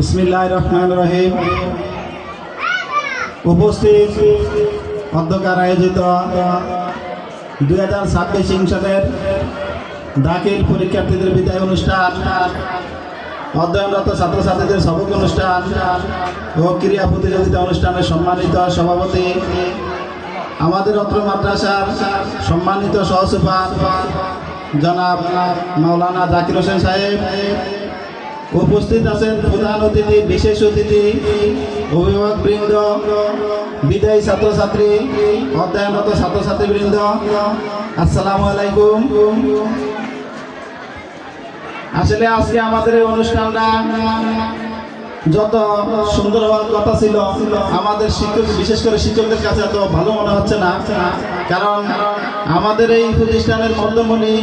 বিসমিল্লাহির রহমানির রহিম। উপস্থিত অধ্যক্ষের আয়োজিত 2026 শিক্ষাবর্ষের দাখিল পরীক্ষার্থীদের বিদায় অনুষ্ঠান, অধ্যয়নরত ছাত্রছাত্রীদের সবক অনুষ্ঠান ও ক্রীড়া প্রতিযোগিতা অনুষ্ঠানের সম্মানিত সভাপতি, আমাদের অত্র মাদ্রাসার সম্মানিত সহসুপার জনাব মাওলানা জাকির হোসেন সাহেব, উপস্থিত আছেন প্রধান অতিথি, বিশেষ অতিথি, অভিভাবকবৃন্দ, বিদায়ী ছাত্রছাত্রী, অধ্যয়নরত ছাত্রছাত্রীবৃন্দ, আসসালামু আলাইকুম। আসলে আজকে আমাদের এই অনুষ্ঠানটা যত সুন্দর হওয়ার কথা ছিল, আমাদের শিক্ষক, বিশেষ করে শিক্ষকদের কাছে এত ভালো মনে হচ্ছে না। কারণ আমাদের এই প্রতিষ্ঠানের মধ্যমণি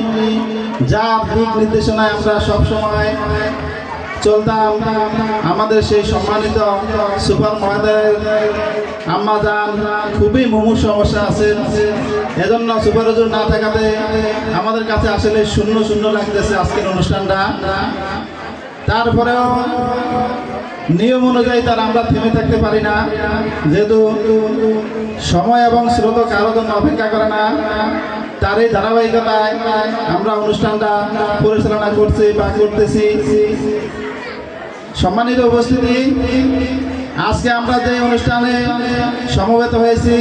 যা দিক নির্দেশনায় আমরা সবসময় চলতাম, আমাদের সেই সম্মানিত সুপার মহোদয়ের আম্মা যান খুবই মুমূর্ষু সমস্যা আছেন। এজন্য সুপার হুজুর না থাকাতে আমাদের কাছে আসলে শূন্য শূন্য লাগতেছে আজকের অনুষ্ঠানটা। তারপরেও নিয়ম অনুযায়ী তার আমরা থেমে থাকতে পারি না, যেহেতু সময় এবং স্রোত কারো জন্য অপেক্ষা করে না। তার এই ধারাবাহিকতায় আমরা অনুষ্ঠানটা পরিচালনা করছি বা করতেছি। সম্মানিত উপস্থিতি, আজকে আমরা যে অনুষ্ঠানে সমবেত হয়েছি,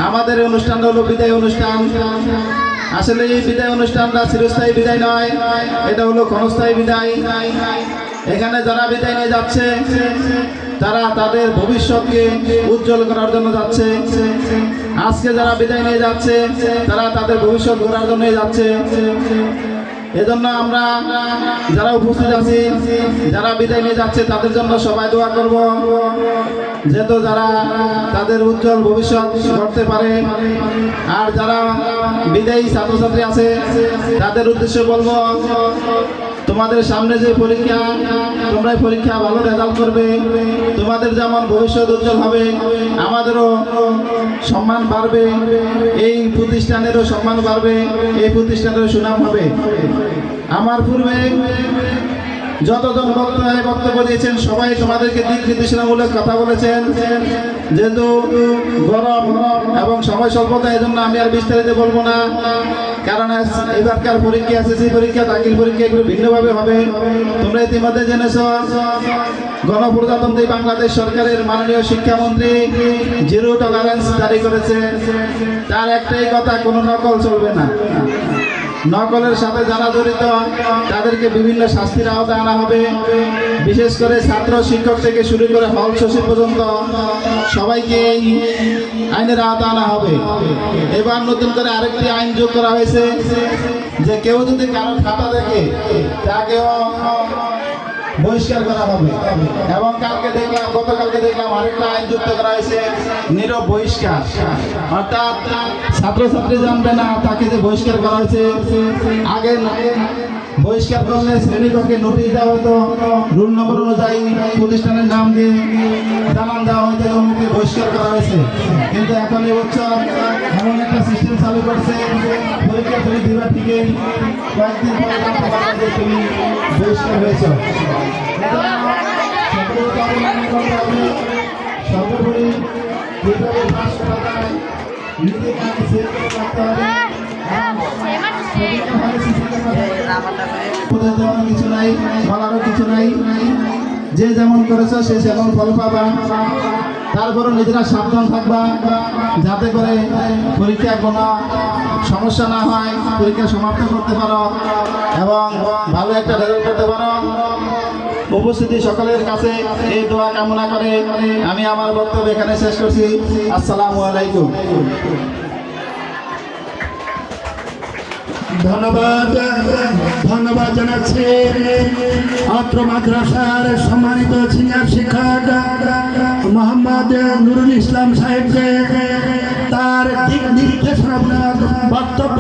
আমাদের এই অনুষ্ঠানটা হলো বিদায় অনুষ্ঠান। আসলে এই বিদায় অনুষ্ঠানটা চিরস্থায়ী বিদায় নয়, এটা হলো ক্ষণস্থায়ী বিদায়। এখানে যারা বিদায় নিয়ে যাচ্ছে তারা তাদের ভবিষ্যৎকে উজ্জ্বল করার জন্য যাচ্ছে। আজকে যারা বিদায় নিয়ে যাচ্ছে তারা তাদের ভবিষ্যৎ গড়ার জন্য যাচ্ছে। এজন্য আমরা যারা উপস্থিত আছি, যারা বিদায় নিয়ে যাচ্ছে তাদের জন্য সবাই দোয়া করব, যেহেতু যারা তাদের উজ্জ্বল ভবিষ্যৎ গড়তে পারে। আর যারা বিদায়ী ছাত্রছাত্রী আছে তাদের উদ্দেশ্যে বলবো, তোমাদের সামনে যে পরীক্ষা, তোমরা পরীক্ষা ভালো রেজাল্ট করবে। তোমাদের যেমন ভবিষ্যৎ উজ্জ্বল হবে, আমাদেরও সম্মান বাড়বে, এই প্রতিষ্ঠানেরও সম্মান বাড়বে, এই প্রতিষ্ঠানেরও সুনাম হবে। আমার পূর্বে যতজন বক্তব্য দিয়েছেন সবাই তোমাদেরকে দিক নির্দেশনামূলক কথা বলেছেন। যেহেতু গরম এবং সময় স্বল্পতা, এই জন্য আমি আর বিস্তারিত বলবো না। কারণ এবারকার পরীক্ষা, এসএসসি পরীক্ষা, দাখিল পরীক্ষা এগুলো ভিন্নভাবে হবে। তোমরা ইতিমধ্যে জেনেছ, গণপ্রজাতন্ত্রী বাংলাদেশ সরকারের মাননীয় শিক্ষামন্ত্রী জিরো টলারেন্স জারি করেছে। তার একটাই কথা, কোনো নকল চলবে না। নকলের সাথে যারা জড়িত তাদেরকে বিভিন্ন শাস্তির আওতায় আনা হবে। বিশেষ করে ছাত্র, শিক্ষক থেকে শুরু করে হল সচিব পর্যন্ত সবাইকে এই আইনের আওতায় আনা হবে। এবার নতুন করে আরেকটি আইন যোগ করা হয়েছে, যে কেউ যদি কারো খাতা দেখে তাকেও বহিষ্কার করা হবে। এবং গতকালকে দেখলাম আরেকটা আইন যুক্ত করা হয়েছে, নীরব বহিষ্কার। অর্থাৎ ছাত্রছাত্রী জানবে না তাকে যে বহিষ্কার করা হয়েছে। আগে বহিষ্কার করলে শ্রেণীকক্ষে নোটিশ দেওয়া হতো, রুল নম্বর অনুযায়ী প্রতিষ্ঠানের নাম দিয়ে জানান দেওয়া হতো এমনকি বহিষ্কার করা হয়েছে। কিন্তু এখন এবছর এমন একটা সিস্টেম চালু করছে, পরীক্ষা ফেলে দিবার থেকে কয়েকদিন পরে জানতে পারবে যে তুমি বহিষ্কার হয়েছ। সর্বোপরি যেভাবে পাস করা যায় নিজেকে সেভ করে রাখতে হবে। কিছু নাই, বলারও কিছু নাই। যে যেমন করেছ সে যেমন ফল পাবা। তারপরে নিজেরা সাবধান থাকবা, যাতে করে পরীক্ষায় কোনো সমস্যা না হয়, পরীক্ষা সমাপ্ত করতে পারো এবং ভালো একটা রেজাল্ট করতে পারো। উপস্থিতি সকলের কাছে এই দোয়া কামনা করে আমি আমার বক্তব্য এখানে শেষ করছি। আসসালামু আলাইকুম। ধন্যবাদ জানাচ্ছি অত্র মাদ্রাসার সম্মানিত সিনিয়র শিক্ষক মোহাম্মদ নুরুল ইসলাম সাহেবকে তার দিক নির্দেশনামূলক বক্তব্য